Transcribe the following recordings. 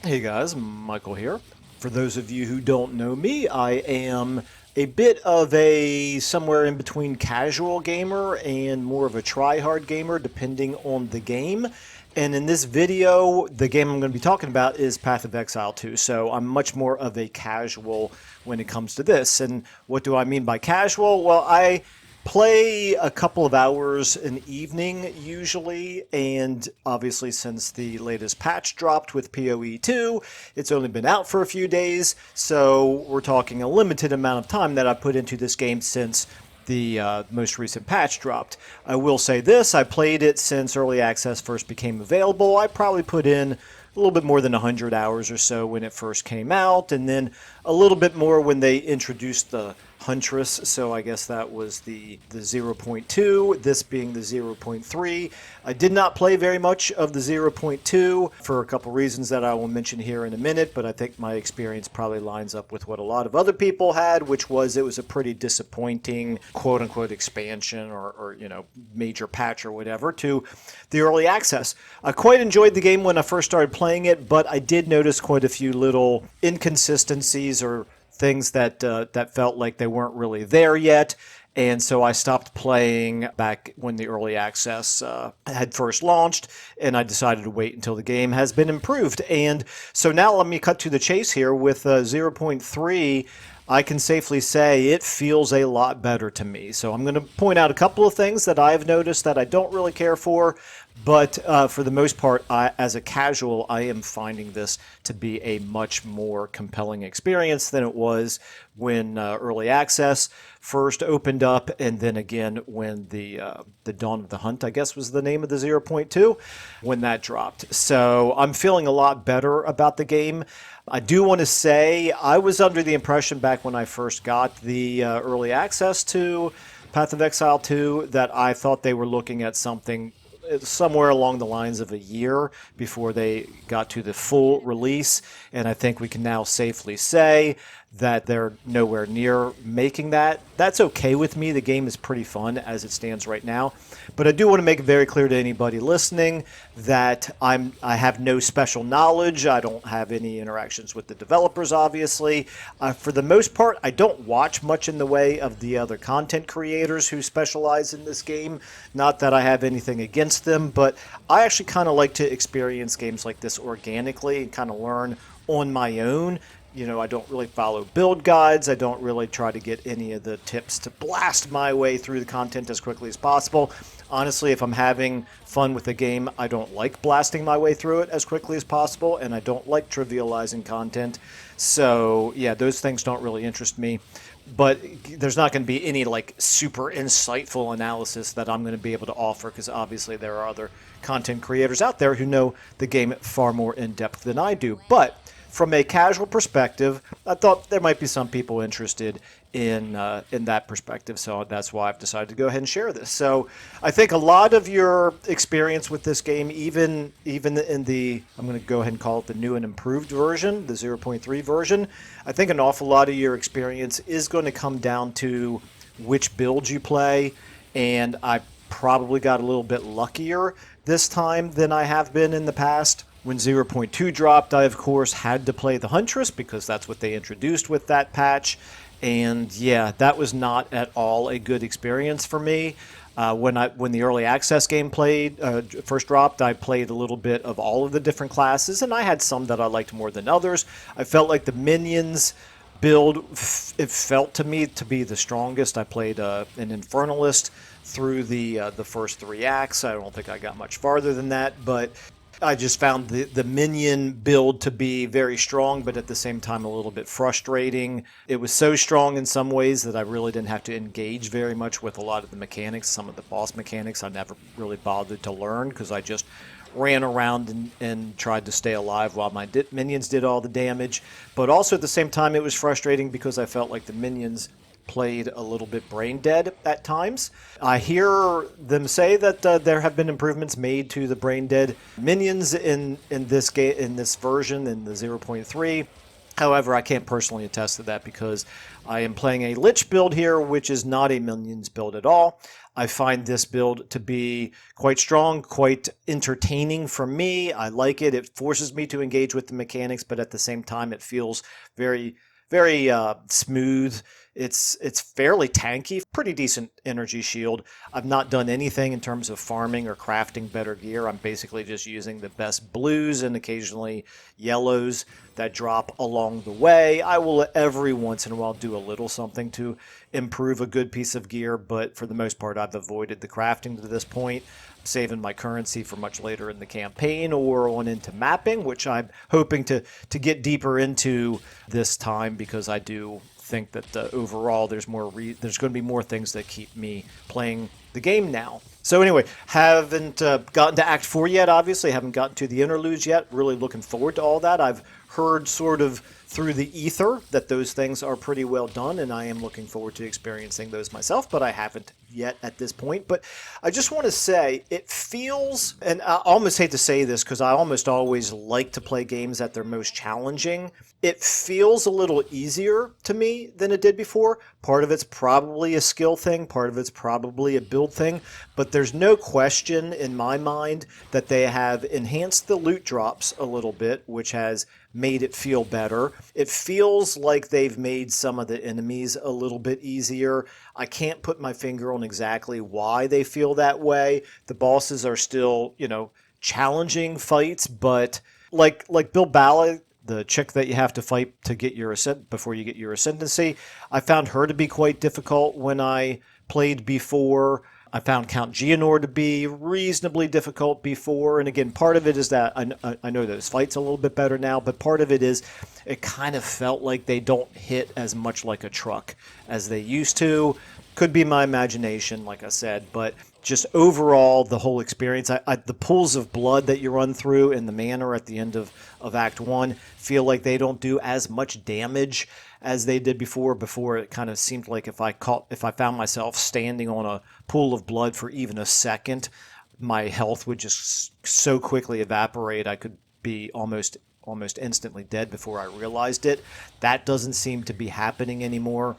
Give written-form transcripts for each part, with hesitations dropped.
Hey guys, Michael here. For those of you who don't know me, I am a bit of a somewhere in between casual gamer and more of a try-hard gamer, depending on the game. And in this video, the game I'm going to be talking about is Path of Exile 2. So I'm much more of a casual when it comes to this. And what do I mean by casual? Well, I play a couple of hours an evening usually, and obviously since the latest patch dropped with PoE 2, it's only been out for a few days, so we're talking a limited amount of time that I put into this game since the most recent patch dropped. I will say this, I played it since early access first became available. I probably put in a little bit more than 100 hours or so when it first came out, and then a little bit more when they introduced the Huntress, so I guess that was the zero point 0.2, this being the zero point 0.3. I did not play very much of the zero point 0.2 for a couple reasons that I will mention here in a minute, but I think my experience probably lines up with what a lot of other people had, which was it was a pretty disappointing quote-unquote expansion or major patch or whatever to the early access. I quite enjoyed the game when I first started playing it, but I did notice quite a few little inconsistencies or things that felt like they weren't really there yet. And so I stopped playing back when the early access had first launched, and I decided to wait until the game has been improved. And so now let me cut to the chase here with zero point 0.3. I can safely say it feels a lot better to me. So I'm going to point out a couple of things that I've noticed that I don't really care for, but for the most part, as a casual, I am finding this to be a much more compelling experience than it was when early access first opened up, and then again when the Dawn of the Hunt, I guess was the name of the zero point 0.2, when that dropped. So I'm feeling a lot better about the game. I do want to say I was under the impression back when I first got the early access to Path of Exile 2 that I thought they were looking at something somewhere along the lines of a year before they got to the full release, and I think we can now safely say that they're nowhere near making that. That's okay with me. The game is pretty fun as it stands right now, but I do want to make it very clear to anybody listening that I have no special knowledge. I don't have any interactions with the developers, obviously. For the most part, I don't watch much in the way of the other content creators who specialize in this game. Not that I have anything against them, but I actually kind of like to experience games like this organically and kind of learn on my own. I don't really follow build guides. I don't really try to get any of the tips to blast my way through the content as quickly as possible. Honestly, if I'm having fun with the game, I don't like blasting my way through it as quickly as possible, and I don't like trivializing content. So, yeah, those things don't really interest me. But there's not going to be any super insightful analysis that I'm going to be able to offer, because obviously there are other content creators out there who know the game far more in depth than I do. But from a casual perspective, I thought there might be some people interested in that perspective, so that's why I've decided to go ahead and share this. So I think a lot of your experience with this game, even in the, I'm going to go ahead and call it the new and improved version, the zero point 0.3 version, I think an awful lot of your experience is going to come down to which build you play, and I probably got a little bit luckier this time than I have been in the past. When 0.2 dropped, I, of course, had to play the Huntress because that's what they introduced with that patch. And yeah, that was not at all a good experience for me. When the early access game first dropped, I played a little bit of all of the different classes, and I had some that I liked more than others. I felt like the minions build, it felt to me to be the strongest. I played an Infernalist through the first 3 acts. I don't think I got much farther than that, but I just found the minion build to be very strong, but at the same time a little bit frustrating. It was so strong in some ways that I really didn't have to engage very much with a lot of the mechanics. Some of the boss mechanics I never really bothered to learn because I just ran around and tried to stay alive while my minions did all the damage. But also at the same time it was frustrating because I felt like the minions played a little bit brain dead at times. I hear them say that there have been improvements made to the brain dead minions in this game, in this version, in the 0.3. However, I can't personally attest to that because I am playing a Lich build here, which is not a Minions build at all. I find this build to be quite strong, quite entertaining for me. I like it. It forces me to engage with the mechanics, but at the same time, it feels very, very smooth. It's fairly tanky, pretty decent energy shield. I've not done anything in terms of farming or crafting better gear. I'm basically just using the best blues and occasionally yellows that drop along the way. I will every once in a while do a little something to improve a good piece of gear, but for the most part I've avoided the crafting to this point. I'm saving my currency for much later in the campaign or on into mapping, which I'm hoping to get deeper into this time because I do think that overall there's going to be more things that keep me playing the game now. So anyway, haven't gotten to Act 4 yet, obviously. Haven't gotten to the interludes yet. Really looking forward to all that. I've heard sort of through the ether that those things are pretty well done, and I am looking forward to experiencing those myself, but I haven't yet at this point. But I just want to say, it feels, and I almost hate to say this because I almost always like to play games at their most challenging. It feels a little easier to me than it did before. Part of it's probably a skill thing, part of it's probably a build thing, but there's no question in my mind that they have enhanced the loot drops a little bit, which has made it feel better. It feels like they've made some of the enemies a little bit easier. I can't put my finger on exactly why they feel that way. The bosses are still, challenging fights, but like Bill Ballard, the chick that you have to fight to get your before you get your ascendancy, I found her to be quite difficult when I played before. I found Count Geonor to be reasonably difficult before, and again, part of it is that I know those fights a little bit better now, but part of it is it kind of felt like they don't hit as much like a truck as they used to. Could be my imagination, like I said, but just overall, the whole experience, the pools of blood that you run through in the manor at the end of Act 1 feel like they don't do as much damage as they did before. Before, it kind of seemed like if I found myself standing on a pool of blood for even a second, my health would just so quickly evaporate. I could be almost instantly dead before I realized it. That doesn't seem to be happening anymore.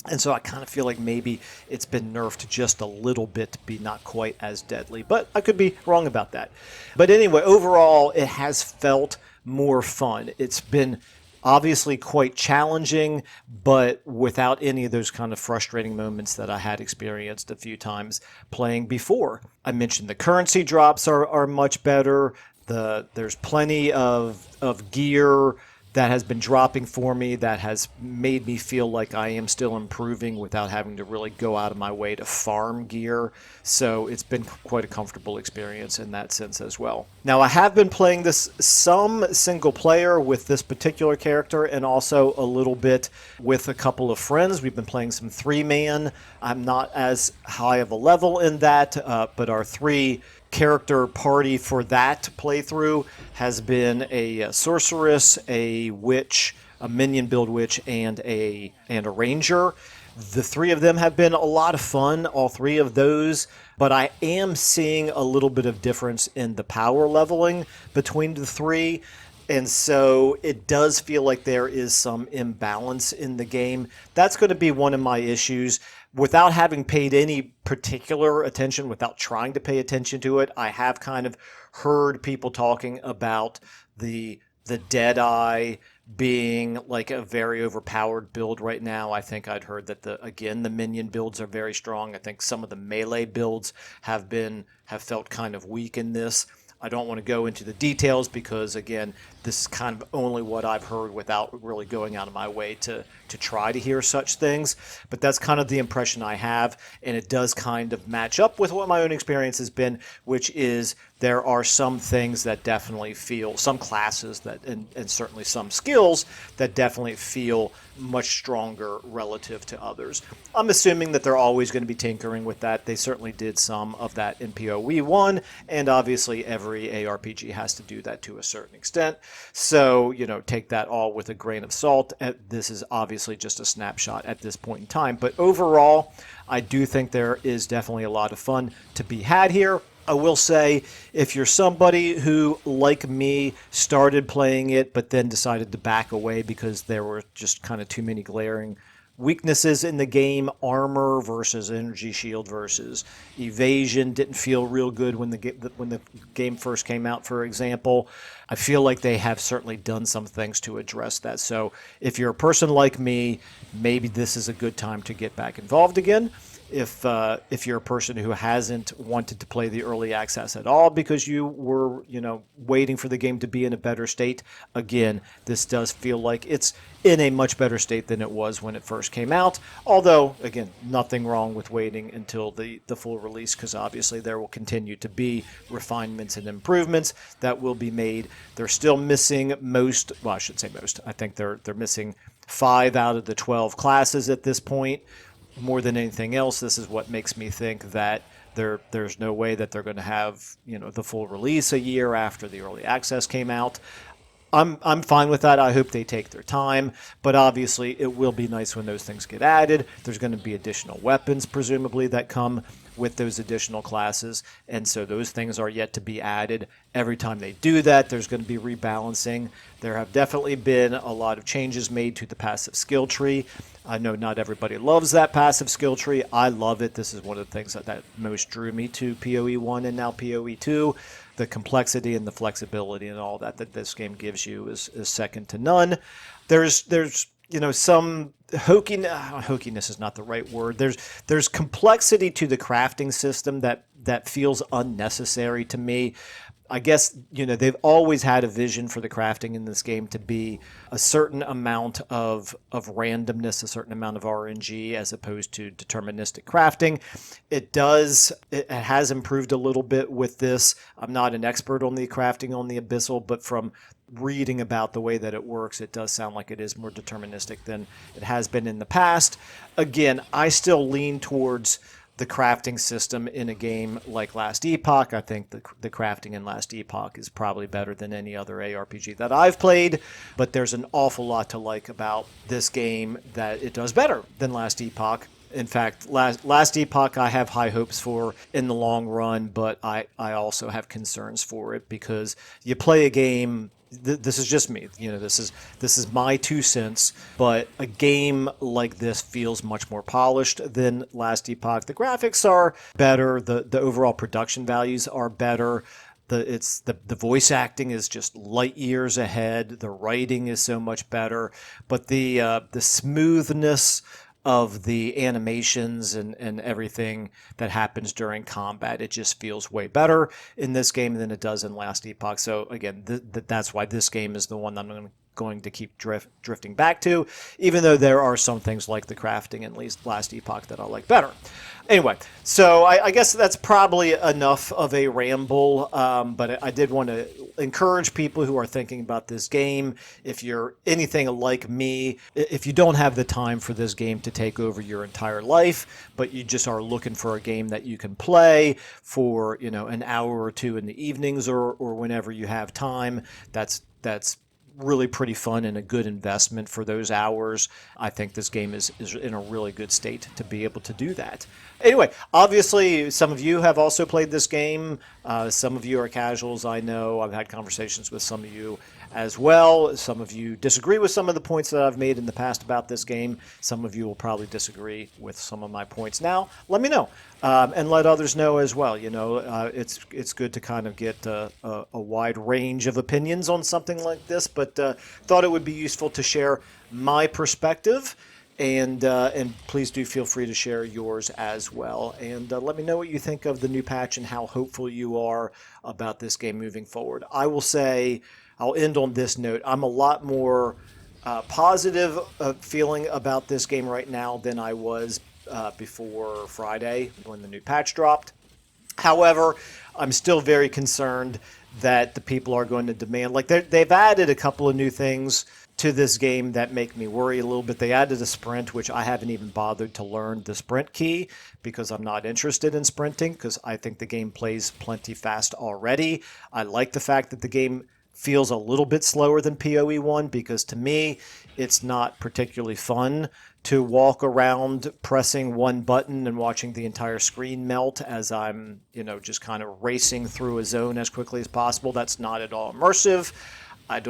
And so I kind of feel like maybe it's been nerfed just a little bit to be not quite as deadly. But I could be wrong about that. But anyway, overall, it has felt more fun. It's been obviously quite challenging, but without any of those kind of frustrating moments that I had experienced a few times playing before. I mentioned the currency drops are much better. There's plenty of gear that has been dropping for me that has made me feel like I am still improving without having to really go out of my way to farm gear. So it's been quite a comfortable experience in that sense as well. Now, I have been playing this some single player with this particular character and also a little bit with a couple of friends. We've been playing some 3-man. I'm not as high of a level in that, but our 3 character party for that playthrough has been a sorceress, a witch, a minion build witch, and a ranger. The 3 of them have been a lot of fun, all 3 of those, but I am seeing a little bit of difference in the power leveling between the 3. And so it does feel like there is some imbalance in the game. That's going to be one of my issues. Without having paid any particular attention, without trying to pay attention to it, I have kind of heard people talking about the Deadeye being like a very overpowered build right now. I think I'd heard that the minion builds are very strong. I think some of the melee builds have felt kind of weak in this. I don't want to go into the details because, again, this is kind of only what I've heard without really going out of my way to try to hear such things. But that's kind of the impression I have, and it does kind of match up with what my own experience has been, which is there are some things that definitely feel, some classes that, and certainly some skills that definitely feel much stronger relative to others. I'm assuming that they're always going to be tinkering with that. They certainly did some of that in PoE 1, and obviously every ARPG has to do that to a certain extent. So, take that all with a grain of salt. This is obviously just a snapshot at this point in time. But overall, I do think there is definitely a lot of fun to be had here. I will say, if you're somebody who, like me, started playing it but then decided to back away because there were just kind of too many glaring weaknesses in the game, armor versus energy shield versus evasion didn't feel real good when the game first came out, for example. I feel like they have certainly done some things to address that. So if you're a person like me, maybe this is a good time to get back involved again. If you're a person who hasn't wanted to play the early access at all because you were, waiting for the game to be in a better state, again, this does feel like it's in a much better state than it was when it first came out. Although, again, nothing wrong with waiting until the full release, because obviously there will continue to be refinements and improvements that will be made. They're still missing most, well, I should say most. I think they're missing 5 out of the 12 classes at this point. More than anything else, this is what makes me think that there's no way that they're going to have the full release a year after the early access came out. I'm fine with that. I hope they take their time, but obviously it will be nice when those things get added. There's going to be additional weapons, presumably, that come with those additional classes, and so those things are yet to be added. Every time they do that, there's going to be rebalancing. There have definitely been a lot of changes made to the passive skill tree. I know not everybody loves that passive skill tree. I love it. This is one of the things that most drew me to PoE 1 and now PoE 2. The complexity and the flexibility and all that this game gives you is second to none. There's some hokiness is not the right word. There's complexity to the crafting system that feels unnecessary to me. I guess, they've always had a vision for the crafting in this game to be a certain amount of randomness, a certain amount of RNG as opposed to deterministic crafting. It has improved a little bit with this. I'm not an expert on the crafting on the Abyssal, but from reading about the way that it works, it does sound like it is more deterministic than it has been in the past. Again, I still lean towards the crafting system in a game like Last Epoch. I think the crafting in Last Epoch is probably better than any other ARPG that I've played, but there's an awful lot to like about this game that it does better than Last Epoch. In fact, Last Epoch I have high hopes for in the long run, but I also have concerns for it because you play a game. This is just me. This is my 2 cents, but a game like this feels much more polished than Last Epoch. The graphics are better. The overall production values are better. The voice acting is just light years ahead. The writing is so much better, but the smoothness of the animations and everything that happens during combat, it just feels way better in this game than it does in Last Epoch. So again, that's why this game is the one that I'm going to keep drifting back to, even though there are some things like the crafting in Last Epoch that I like better. Anyway, so I guess that's probably enough of a ramble, but I did want to encourage people who are thinking about this game. If you're anything like me, if you don't have the time for this game to take over your entire life, but you just are looking for a game that you can play for an hour or two in the evenings or whenever you have time, that's really pretty fun and a good investment for those hours. I think this game is in a really good state to be able to do that. Anyway, obviously, some of you have also played this game. Some of you are casuals, I know. I've had conversations with some of you as well. Some of you disagree with some of the points that I've made in the past about this game. Some of you will probably disagree with some of my points now. Let me know, and let others know as well. It's good to kind of get a wide range of opinions on something like this, but thought it would be useful to share my perspective. And please do feel free to share yours as well. And let me know what you think of the new patch and how hopeful you are about this game moving forward. I will say, I'll end on this note. I'm a lot more positive feeling about this game right now than I was before Friday when the new patch dropped. However, I'm still very concerned that the people are going to demand, like they've added a couple of new things to this game that make me worry a little bit. They added a sprint, which I haven't even bothered to learn the sprint key because I'm not interested in sprinting because I think the game plays plenty fast already. I like the fact that the game feels a little bit slower than PoE 1 because to me, it's not particularly fun to walk around pressing one button and watching the entire screen melt as I'm, just kind of racing through a zone as quickly as possible. That's not at all immersive. I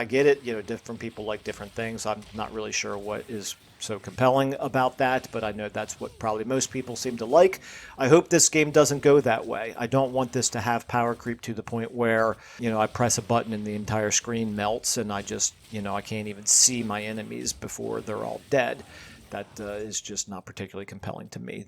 get it. Different people like different things. I'm not really sure what is so compelling about that, but I know that's what probably most people seem to like. I hope this game doesn't go that way. I don't want this to have power creep to the point where, I press a button and the entire screen melts and I just, I can't even see my enemies before they're all dead. That is just not particularly compelling to me.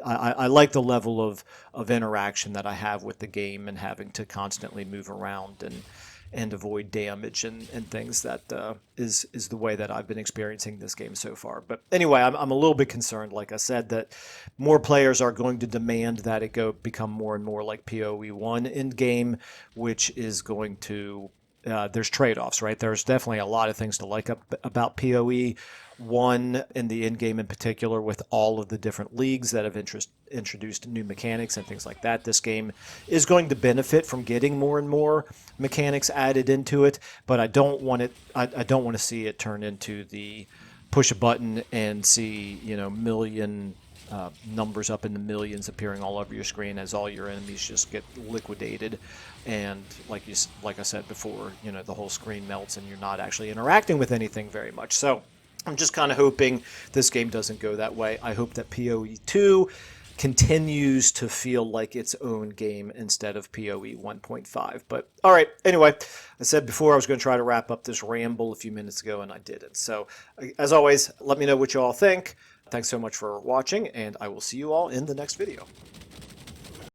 I like the level of interaction that I have with the game and having to constantly move around and avoid damage and things. That is the way that I've been experiencing this game so far. But anyway, I'm a little bit concerned, like I said, that more players are going to demand that it become more and more like PoE 1 in game, which is going to there's trade-offs, right? There's definitely a lot of things to like about PoE 1 in the in-game in particular, with all of the different leagues that have introduced new mechanics and things like that. This game is going to benefit from getting more and more mechanics added into it, but I don't want it. I don't want to see it turn into the push a button and see million numbers up in the millions appearing all over your screen as all your enemies just get liquidated, and like I said before, the whole screen melts and you're not actually interacting with anything very much. So I'm just kind of hoping this game doesn't go that way. I hope that PoE 2 continues to feel like its own game instead of PoE 1.5. But all right, anyway, I said before I was going to try to wrap up this ramble a few minutes ago, and I didn't. So as always, let me know what you all think. Thanks so much for watching, and I will see you all in the next video.